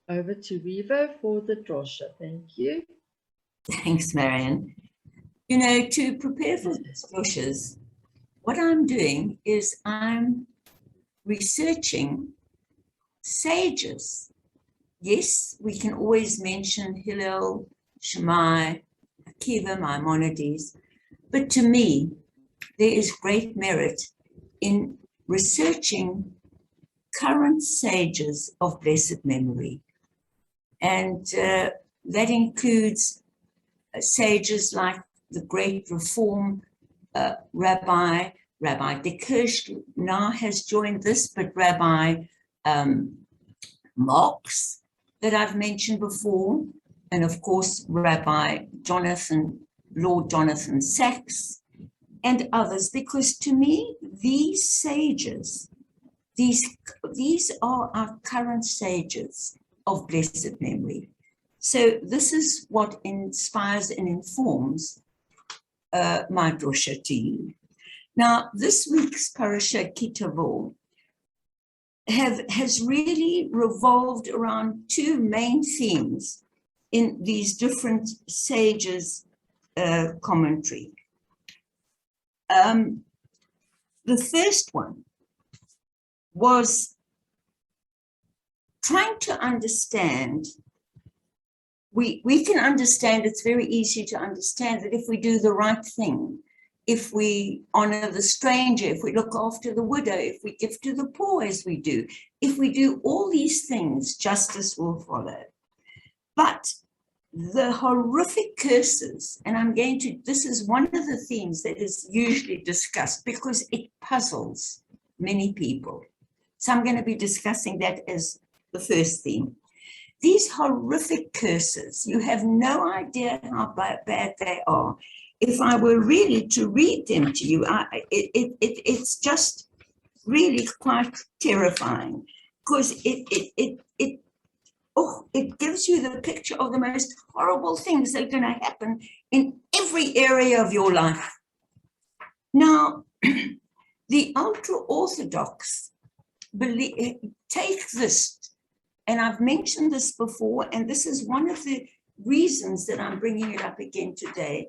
Over to Revo for the drosha. Thank you. Thanks, Marion. You know, to prepare for these droshas, what I'm doing is I'm researching sages. Yes, we can always mention Hillel, Shammai, Akiva, Maimonides, but to me, there is great merit in researching current sages of blessed memory. And that includes sages like the great Reform Rabbi De Kirsch now has joined this, but Rabbi Marx that I've mentioned before, and of course Rabbi Lord Jonathan Sacks, and others, because to me these sages, these are our current sages of blessed memory. So this is what inspires and informs my drosha to you. Now, this week's parasha Ki Tova has really revolved around two main themes in these different sages' commentary. The first one was trying to understand. We can understand, it's very easy to understand that if we do the right thing, if we honor the stranger, if we look after the widow, if we give to the poor as we do, if we do all these things, justice will follow. But the horrific curses, and this is one of the themes that is usually discussed because it puzzles many people. So I'm going to be discussing that as the first theme. These horrific curses, you have no idea how bad they are. If I were really to read them to you, it's just really quite terrifying, because it gives you the picture of the most horrible things that are going to happen in every area of your life. Now, the ultra-Orthodox take this, and I've mentioned this before, and this is one of the reasons that I'm bringing it up again today.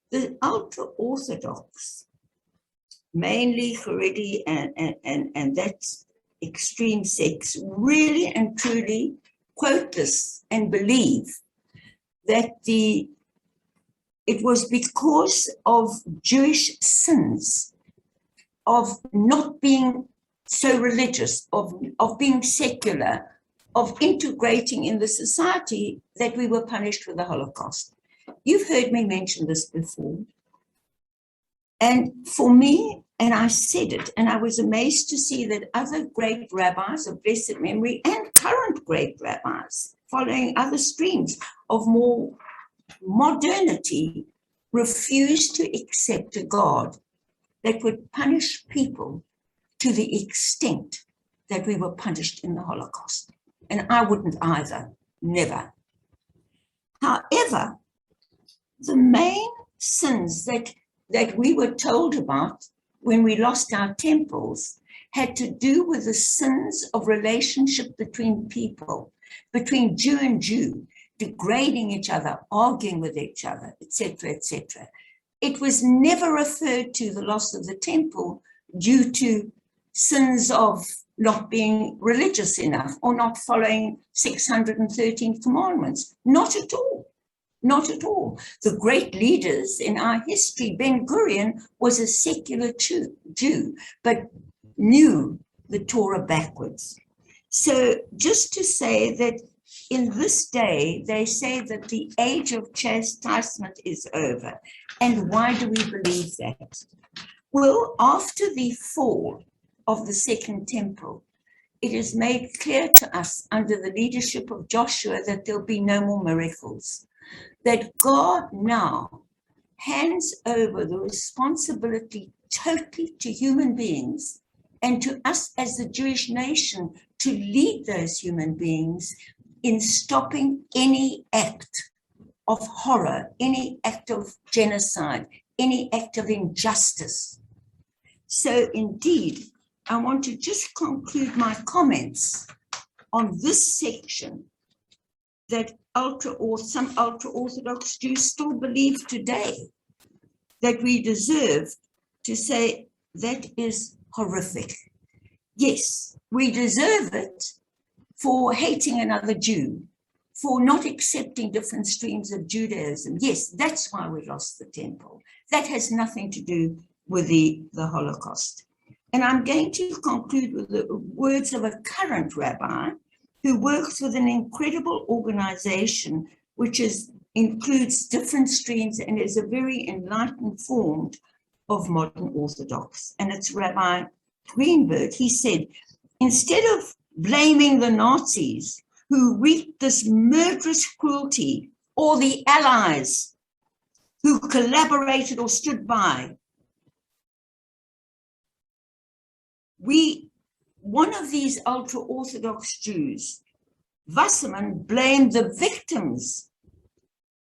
The ultra-Orthodox, mainly Haredi and that extreme sects, really and truly quote this and believe that it was because of Jewish sins, of not being so religious, of being secular, of integrating in the society, that we were punished with the Holocaust. You've heard me mention this before. And for me, and I said it, and I was amazed to see that other great rabbis of blessed memory and current great rabbis following other streams of more modernity refused to accept a God that would punish people to the extent that we were punished in the Holocaust. And I wouldn't either, never. However, the main sins that we were told about when we lost our temples had to do with the sins of relationship between people, between Jew and Jew, degrading each other, arguing with each other, etc., etc. It was never referred to the loss of the temple due to sins of not being religious enough or not following 613 commandments. Not at all. Not at all. The great leaders in our history, Ben Gurion was a secular Jew, but knew the Torah backwards. So just to say that in this day, they say that the age of chastisement is over. And why do we believe that? Well, after the fall of the Second Temple, it is made clear to us under the leadership of Joshua that there'll be no more miracles, that God now hands over the responsibility totally to human beings and to us as the Jewish nation to lead those human beings in stopping any act of horror, any act of genocide, any act of injustice. So indeed, I want to just conclude my comments on this section that some ultra-Orthodox Jews still believe today that we deserve to say that is horrific. Yes, we deserve it for hating another Jew, for not accepting different streams of Judaism. Yes, that's why we lost the temple. That has nothing to do with the Holocaust. And I'm going to conclude with the words of a current rabbi who works with an incredible organization which includes different streams and is a very enlightened form of modern Orthodox. And it's Rabbi Greenberg. He said, instead of blaming the Nazis who wreaked this murderous cruelty, or the Allies who collaborated or stood by, one of these ultra-Orthodox Jews, Wasserman, blamed the victims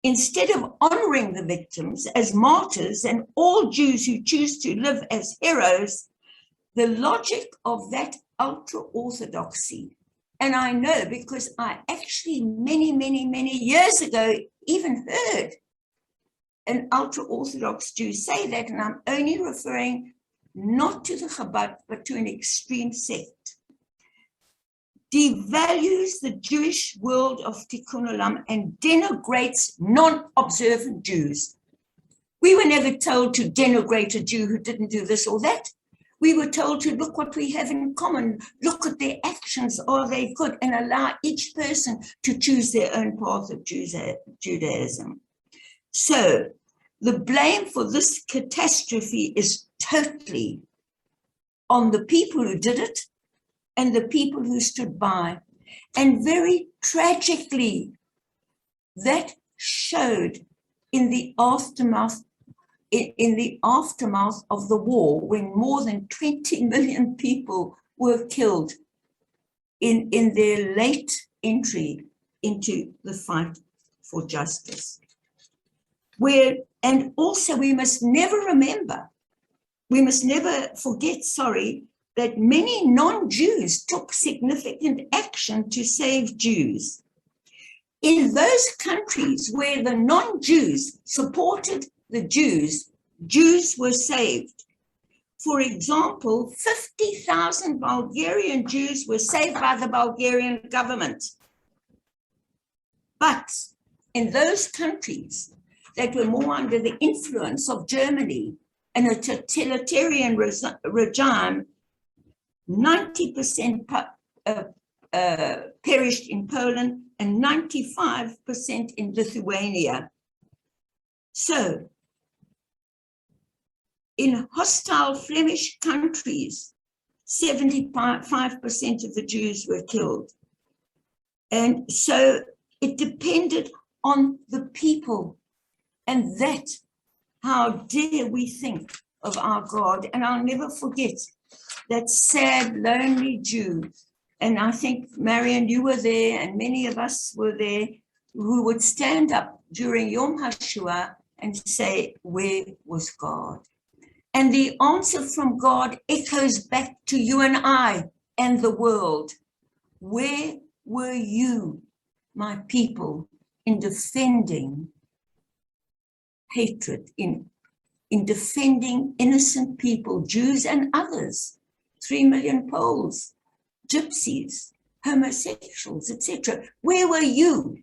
instead of honoring the victims as martyrs and all Jews who choose to live as heroes. The logic of that ultra-Orthodoxy, and I know because I actually many years ago even heard an ultra-Orthodox Jew say that, and I'm only referring not to the Chabad, but to an extreme sect, devalues the Jewish world of Tikkun Olam and denigrates non-observant Jews. We were never told to denigrate a Jew who didn't do this or that. We were told to look what we have in common, look at their actions, are they good, and allow each person to choose their own path of Judaism. So the blame for this catastrophe is totally on the people who did it and the people who stood by. And very tragically, that showed in the aftermath of the war, when more than 20 million people were killed in their late entry into the fight for justice. And also we must never forget, that many non-Jews took significant action to save Jews. In those countries where the non-Jews supported the Jews, Jews were saved. For example, 50,000 Bulgarian Jews were saved by the Bulgarian government. But in those countries that were more under the influence of Germany and a totalitarian regime, 90% perished in Poland and 95% in Lithuania. So, in hostile Flemish countries, 75% of the Jews were killed. And so it depended on the people. And that, how dare we think of our God? And I'll never forget that sad, lonely Jew. And I think, Marion, you were there, and many of us were there, who would stand up during Yom HaShoah and say, where was God? And the answer from God echoes back to you and I and the world. Where were you, my people, in defending hatred, in defending innocent people, Jews and others, 3 million Poles, gypsies, homosexuals, etc. Where were you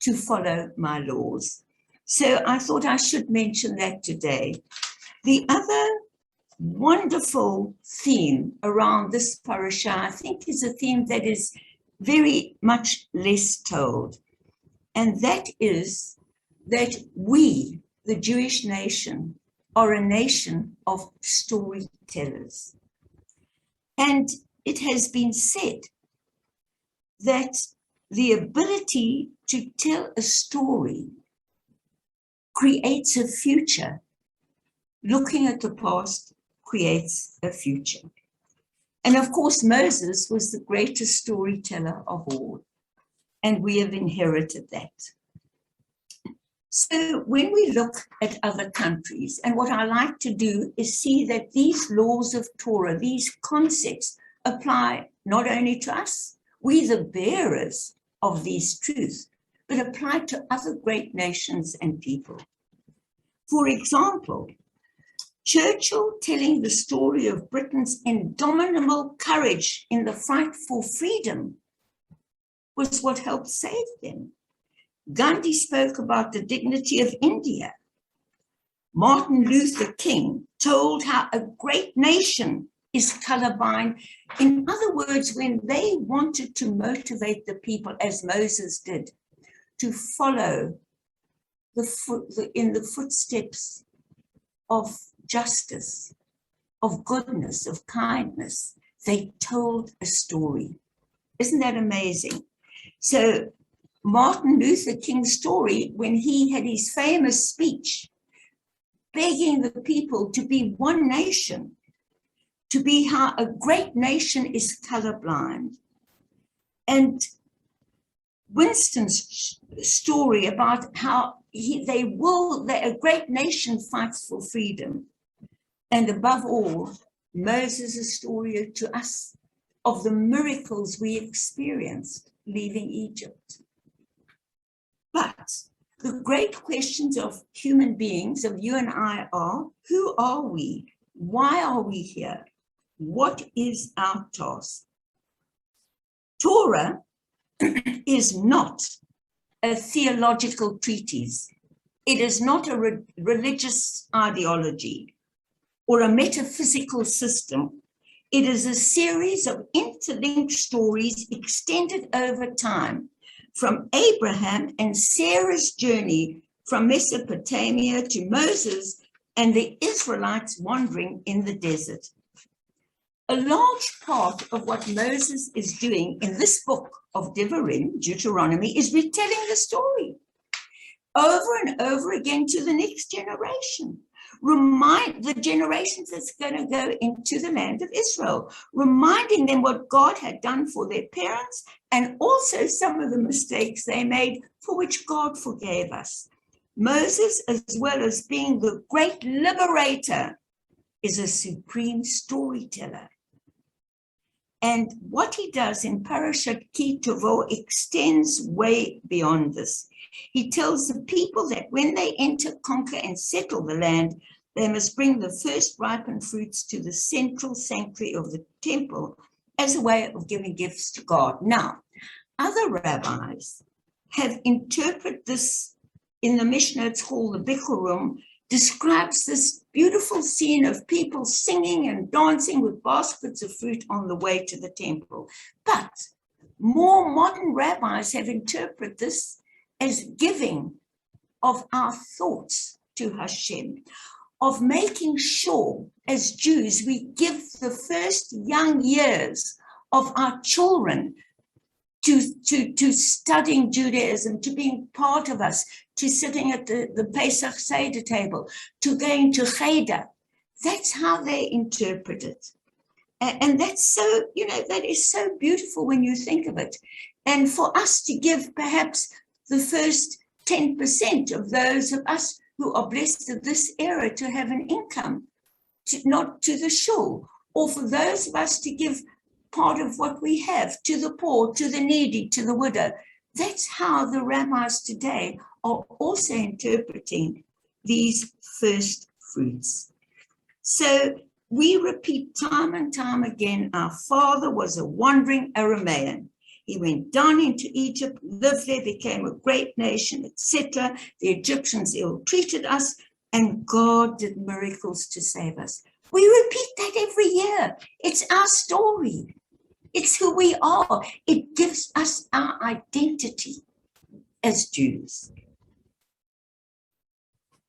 to follow my laws? So I thought I should mention that today. The other wonderful theme around this parasha, I think, is a theme that is very much less told. And that is that we, the Jewish nation, are a nation of storytellers. And it has been said that the ability to tell a story creates a future. Looking at the past creates a future. And of course, Moses was the greatest storyteller of all, and we have inherited that. So when we look at other countries, and what I like to do is see that these laws of Torah, these concepts apply not only to us, we the bearers of these truths, but applied to other great nations and people. For example, Churchill telling the story of Britain's indomitable courage in the fight for freedom was what helped save them. Gandhi spoke about the dignity of India. Martin Luther King told how a great nation is colorblind. In other words, when they wanted to motivate the people, as Moses did, to follow in the footsteps of justice, of goodness, of kindness, they told a story. Isn't that amazing? So Martin Luther King's story, when he had his famous speech, begging the people to be one nation, to be how a great nation is colorblind. And Winston's story about how that a great nation fights for freedom. And above all, Moses' story to us of the miracles we experienced leaving Egypt. But the great questions of human beings, of you and I, are: who are we? Why are we here? What is our task? Torah is not a theological treatise. It is not a religious ideology or a metaphysical system. It is a series of interlinked stories extended over time, from Abraham and Sarah's journey from Mesopotamia to Moses and the Israelites wandering in the desert. A large part of what Moses is doing in this book of Devarim, Deuteronomy, is retelling the story over and over again to the next generation. Remind the generations that's going to go into the land of Israel, reminding them what God had done for their parents and also some of the mistakes they made for which God forgave us. Moses, as well as being the great liberator, is a supreme storyteller. And what he does in Parashat Ki Tova extends way beyond this. He tells the people that when they enter, conquer, and settle the land, they must bring the first ripened fruits to the central sanctuary of the temple as a way of giving gifts to God. Now, other rabbis have interpreted this in the Mishnah. It's called the Bikurim, describes this beautiful scene of people singing and dancing with baskets of fruit on the way to the temple. But more modern rabbis have interpreted this as giving of our thoughts to Hashem, of making sure as Jews we give the first young years of our children to studying Judaism, to being part of us, to sitting at the Pesach Seder table, to going to Cheder. That's how they interpret it. And that's so, that is so beautiful when you think of it. And for us to give perhaps the first 10% of those of us who are blessed of this era to have an income, not to the shul, or for those of us to give part of what we have to the poor, to the needy, to the widow. That's how the rabbis today are also interpreting these first fruits. So we repeat time and time again, our father was a wandering Aramaean. He went down into Egypt, lived there, became a great nation, etc. The Egyptians ill-treated us, and God did miracles to save us. We repeat that every year. It's our story. It's who we are. It gives us our identity as Jews.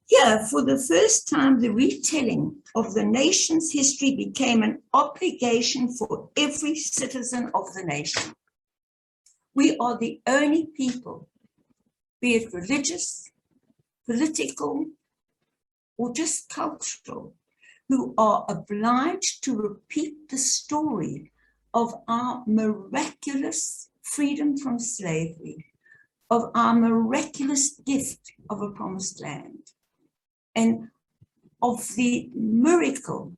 Here, for the first time, the retelling of the nation's history became an obligation for every citizen of the nation. We are the only people, be it religious, political, or just cultural, who are obliged to repeat the story of our miraculous freedom from slavery, of our miraculous gift of a promised land, and of the miracle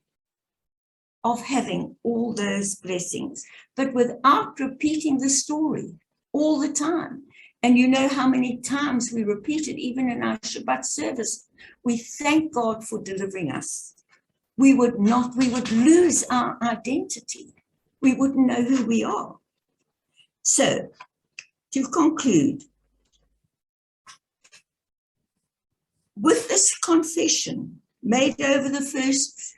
of having all those blessings, but without repeating the story all the time. And you know how many times we repeat it, even in our Shabbat service. We thank God for delivering us. We would lose our identity. We wouldn't know who we are. So, to conclude, with this confession made over the first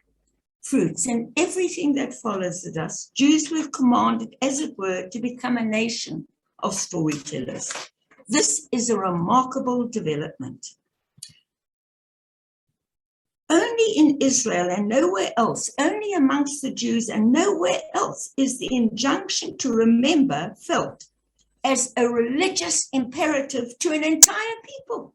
fruits and everything that follows it us, Jews were commanded, as it were, to become a nation of storytellers. This is a remarkable development. Only in Israel and nowhere else, only amongst the Jews and nowhere else, is the injunction to remember felt as a religious imperative to an entire people.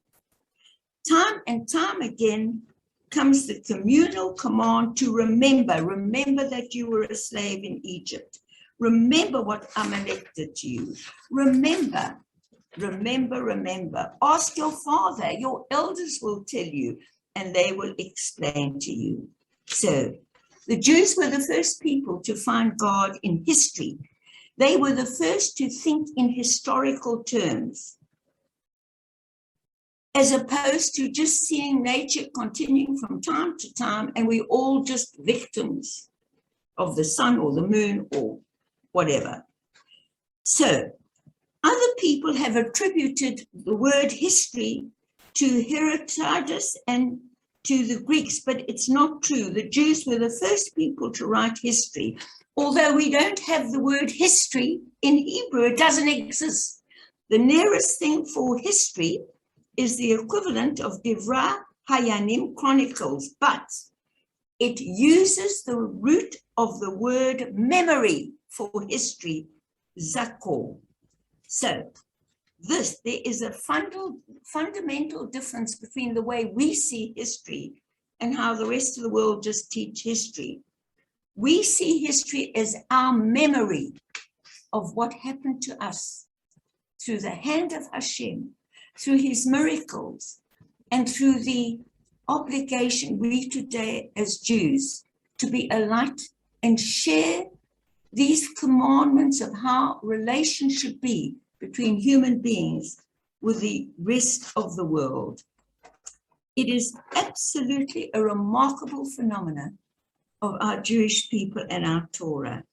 Time and time again comes the communal command to remember. Remember that you were a slave in Egypt. Remember what Amalek did to you. Remember. Ask your father. Your elders will tell you, and they will explain to you. So, the Jews were the first people to find God in history. They were the first to think in historical terms, as opposed to just seeing nature continuing from time to time, and we're all just victims of the sun or the moon or whatever. So, other people have attributed the word history to Herodotus and to the Greeks, but it's not true. The Jews were the first people to write history. Although we don't have the word history in Hebrew, it doesn't exist. The nearest thing for history is the equivalent of Divrei Hayanim, Chronicles, but it uses the root of the word memory for history, zakor. So there is a fundamental difference between the way we see history and how the rest of the world just teach history. We see history as our memory of what happened to us through the hand of Hashem, through his miracles, and through the obligation we today as Jews to be a light and share these commandments of how relations should be between human beings with the rest of the world. It is absolutely a remarkable phenomenon of our Jewish people and our Torah.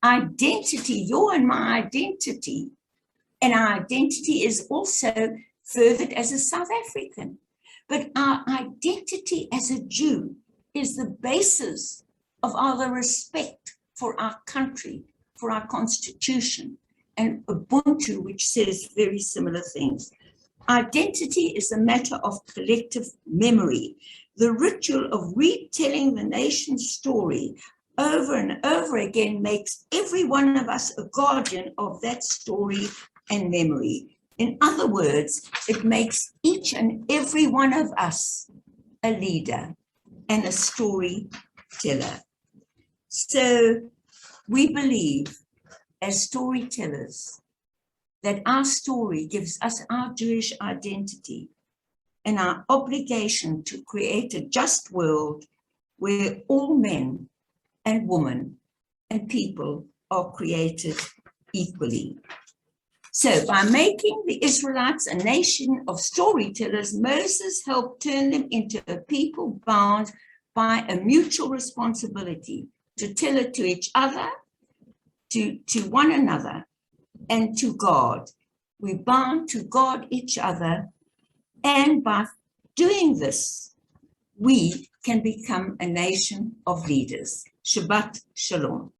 Identity, your and my identity, and our identity is also furthered as a South African. But our identity as a Jew is the basis of our respect for our country, for our constitution, and Ubuntu, which says very similar things. Identity is a matter of collective memory. The ritual of retelling the nation's story over and over again makes every one of us a guardian of that story and memory. In other words, it makes each and every one of us a leader and a storyteller. So we believe as storytellers that our story gives us our Jewish identity and our obligation to create a just world where all men and women and people are created equally. So by making the Israelites a nation of storytellers, Moses helped turn them into a people bound by a mutual responsibility to tell it to each other, to one another, and to God. We bound to God each other, and by doing this, we can become a nation of leaders. Shabbat Shalom.